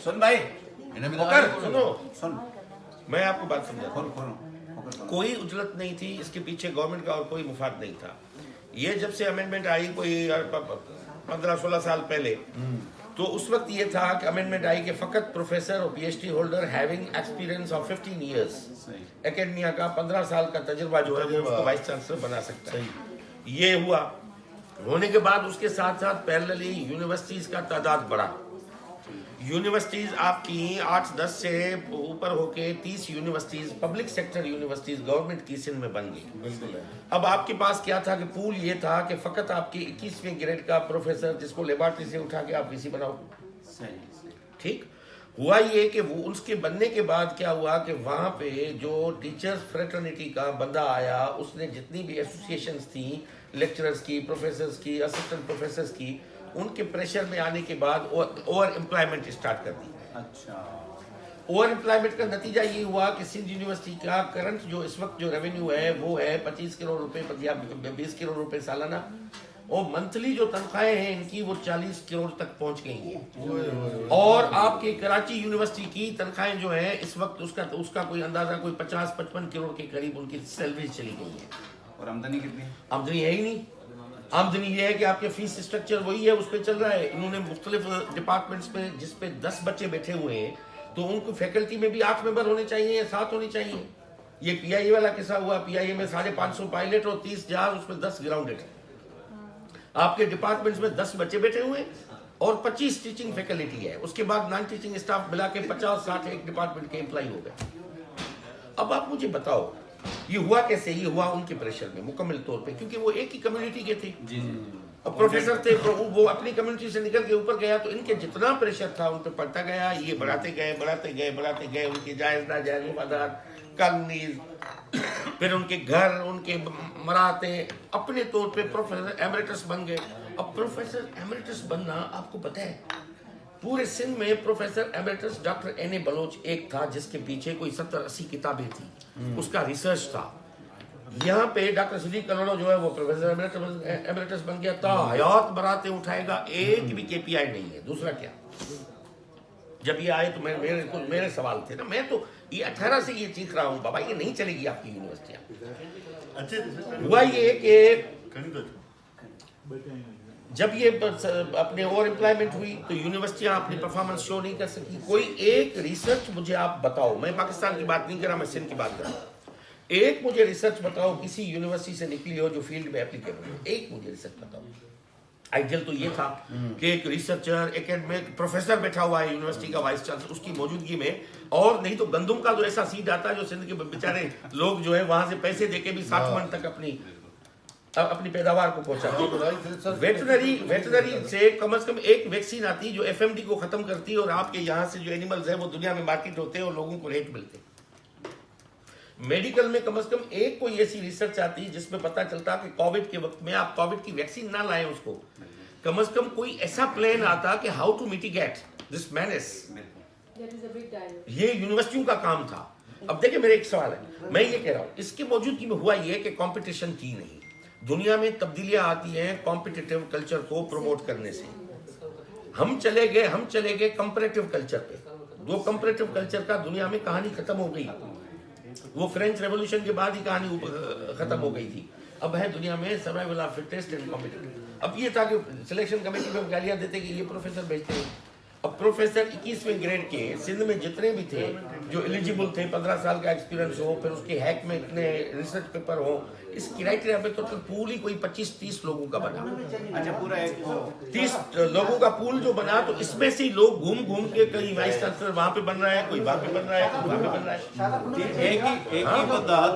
सुन भाई, सुनो, सुन, मैं आपको बात समझा। खोल कोई उजलत नहीं थी इसके पीछे गवर्नमेंट का और कोई मुफाद नहीं था। ये जब से अमेंडमेंट आई कोई 15-16 साल पहले, तो उस वक्त ये था कि अमेंडमेंट आई कि फकत प्रोफेसर और PhD holder having experience of 15 years academia का 15 साल का तजुर्बा जो है वो उसको वाइस चांसलर बना सकता है। ये हुआ, होने के बाद उसके साथ साथ पैरेलली यूनिवर्सिटीज का तादाद बढ़ा। यूनिवर्सिटीज आपकी 8-10 से ऊपर होके 30 universities, public sector universities government की सिंध में बन गई। अब आपके पास क्या था कि पूल ये था कि फकत आपकी 21वें ग्रेड का प्रोफेसर जिसको लेबॉर्ट्री से उठा के आप वीसी बनाओ। ठीक हुआ ये कि वो उसके बनने के बाद क्या हुआ कि वहां पे जो टीचर्स फ्रेटर्निटी का बंदा आया, उसने जितनी भी एसोसिएशंस थी लेक्चरर्स की, प्रोफेसर्स की, असिस्टेंट प्रोफेसर्स की, उनके प्रेशर में आने के बाद ओवर एम्प्लॉयमेंट स्टार्ट कर दी। अच्छा, ओवर एम्प्लॉयमेंट का नतीजा ये हुआ कि सिंध यूनिवर्सिटी का करंट जो इस वक्त जो रेवेन्यू है वो है 25 करोड़ रुपए या 20 करोड़ रुपए सालाना, और मंथली जो तनख्वाहें हैं इनकी वो 40 करोड़ तक पहुंच गई हैं। और आपके कराची यूनिवर्सिटी की तनख्वाहें जो है इस वक्त उसका कोई अंदाजा कोई 50-55 करोड़ के करीब उनकी सैलरी चली गई है। और आमदनी कितनी? आमदनी है ही नहीं। आमदनी ये है कि आपके फीस स्ट्रक्चर वही है, उस पर चल रहा है। इन्होंने मुख्तलिफ डिपार्टमेंट्स पे जिसपे 10 बच्चे बैठे हुए हैं, तो उनको फैकल्टी में भी 8 मेंबर होने चाहिए या 7 होने चाहिए। ये पीआईए वाला किस्सा हुआ, पीआईए में 550 पायलट और 30 जहाज, उसमें 10 ग्राउंडेड है। आपके डिपार्टमेंट्स में 10 बच्चे बैठे हुए और 25 टीचिंग फैकल्टी है, उसके बाद नॉन टीचिंग स्टाफ मिला के 50-60 एक डिपार्टमेंट के एम्प्लॉय हो गए। अब आप मुझे बताओ ये हुआ कैसे? ये हुआ उनके प्रेशर में मुकम्मल तौर पे, क्योंकि वो एक ही कम्युनिटी के थे। जी। अब प्रोफेसर थे, वो अपनी कम्युनिटी से निकल के ऊपर गया, तो इनके जितना प्रेशर था उन पर पड़ता गया। ये बढ़ाते गए उनके जायज नाजायज वफादार कॉलोनीज, फिर उनके घर, उनके मराते अपने तौर पे प्रोफेसर एमरिटस बन गए। अब प्रोफेसर एमरिटस बनना आपको पता है पूरे सिंध में professor emeritus doctor N A Baloch एक था जिसके पीछे कोई 70-80 किताबें थी, उसका रिसर्च था। यहाँ पे डॉक्टर सिद्दीक कलोड़ो जो है वो प्रोफेसर एमरिटस बन गया था, हयात बराते उठाएगा, एक भी केपीआई नहीं है। दूसरा क्या, जब ये आए तो मेरे सवाल थे ना, मैं तो ये 18 से ये चीख रहा हूँ बाबा ये नहीं चलेगी आपकी यूनिवर्सिटियाँ। हुआ ये कि जब ये अपने ओवर एम्प्लॉयमेंट हुई तो यूनिवर्सिटियां अपनी परफॉर्मेंस शो नहीं कर सकी। कोई एक रिसर्च मुझे आप बताओ, मैं पाकिस्तान की बात नहीं कर रहा, मैं सिंध की बात कर रहा हूँ। एक मुझे रिसर्च बताओ किसी यूनिवर्सिटी से निकली हो जो फील्ड में एप्लीकेबल हो, एक मुझे रिसर्च बताओ। आइडियल तो ये था कि एक रिसर्चर एकेडमिक प्रोफेसर बैठा हुआ है यूनिवर्सिटी का वाइस चांसलर, उसकी मौजूदगी में, और नहीं तो गंदुम का जो ऐसा सीड आता है जो सिंध के बेचारे लोग जो है वहां से पैसे देके भी 60 मन तक अपनी पैदावार को पहुंचा। वेटनरी से कम एक वैक्सीन आती जो एफएमडी को खत्म करती है, और आपके यहाँ से जो एनिमल्स है वो दुनिया में मार्केट होते हैं और लोगों को रेट मिलते। मेडिकल में कम से कम एक कोई ऐसी रिसर्च आती जिसमें पता चलता कि कोविड के वक्त में आप कोविड की वैक्सीन ना लाएं, उसको कम से कम कोई ऐसा प्लान आता कि how to mitigate this menace. ये यूनिवर्सिटियों का काम था। अब देखिए मेरा एक सवाल है, मैं ये कह रहा हूँ इसकी मौजूदगी में हुआ ये कि कंपटीशन थी नहीं। दुनिया में तब्दीलियां आती हैं कॉम्पिटिटिव कल्चर को प्रमोट करने से। हम चले गए कंपैरेटिव कल्चर पे। वो कंपैरेटिव कल्चर का दुनिया में कहानी खत्म हो गई, वो फ्रेंच रेवोल्यूशन के बाद ही कहानी खत्म हो गई थी। अब है दुनिया में survival of fittest and competitive. अब ये था कि सिलेक्शन कमेटी में गालियां देते कि ये प्रोफेसर भेजते हैं। अब प्रोफेसर 21वें ग्रेड के सिंध में जितने भी थे जो एलिजिबल थे, 15 साल का एक्सपीरियंस हो, फिर उसके हैक में इतने रिसर्च पेपर हो, इस क्राइटेरिया पे तो पूल ही कोई 25-30 लोगों का बना। अच्छा, पूरा 30 लोगों का पूल जो बना, तो इसमें से लोग घूम के कई वाइस चांसलर वहां पे बन रहा है, कोई वहां पे बन रहा है, कोई वहां पे बन रहा है। एक ही मुद्दा